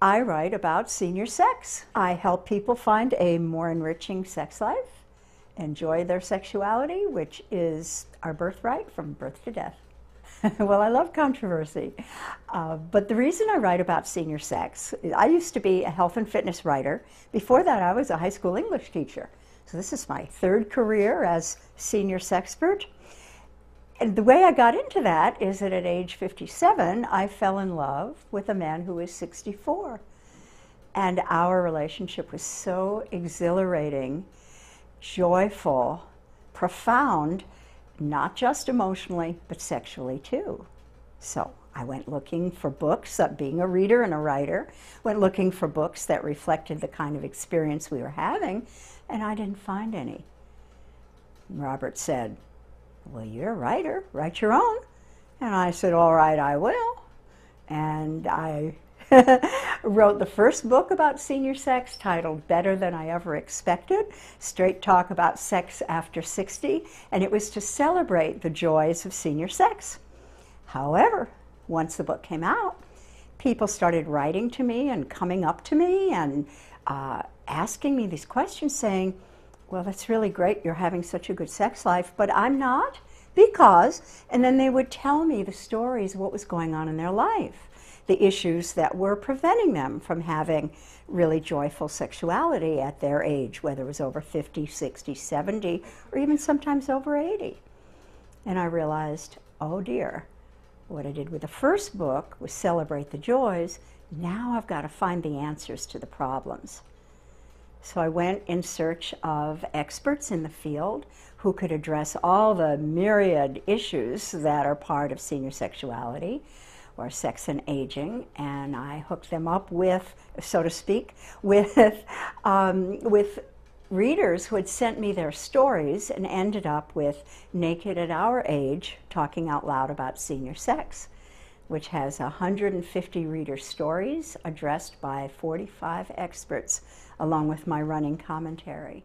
I write about senior sex. I help people find a more enriching sex life, enjoy their sexuality, which is our birthright from birth to death. Well, I love controversy. But the reason I write about senior sex, I used to be a health and fitness writer. Before that, I was a high school English teacher. So this is my third career as senior sexpert. And the way I got into that is that at age 57, I fell in love with a man who was 64. And our relationship was so exhilarating, joyful, profound, not just emotionally, but sexually too. So I went looking for books, being a reader and a writer, went looking for books that reflected the kind of experience we were having, and I didn't find any. Robert said, "Well, you're a writer, write your own." And I said, "All right, I will." And I wrote the first book about senior sex titled Better Than I Ever Expected, straight talk about sex after 60, and it was to celebrate the joys of senior sex. However, once the book came out, people started writing to me and coming up to me and asking me these questions saying, "Well, that's really great, you're having such a good sex life, but I'm not, because," and then they would tell me the stories of what was going on in their life, the issues that were preventing them from having really joyful sexuality at their age, whether it was over 50, 60, 70, or even sometimes over 80. And I realized, oh dear, what I did with the first book was celebrate the joys. Now I've got to find the answers to the problems. So I went in search of experts in the field who could address all the myriad issues that are part of senior sexuality or sex and aging, and I hooked them up with, so to speak, with readers who had sent me their stories and ended up with Naked at Our Age, Talking Out Loud About Senior Sex, which has 150 reader stories addressed by 45 experts, along with my running commentary.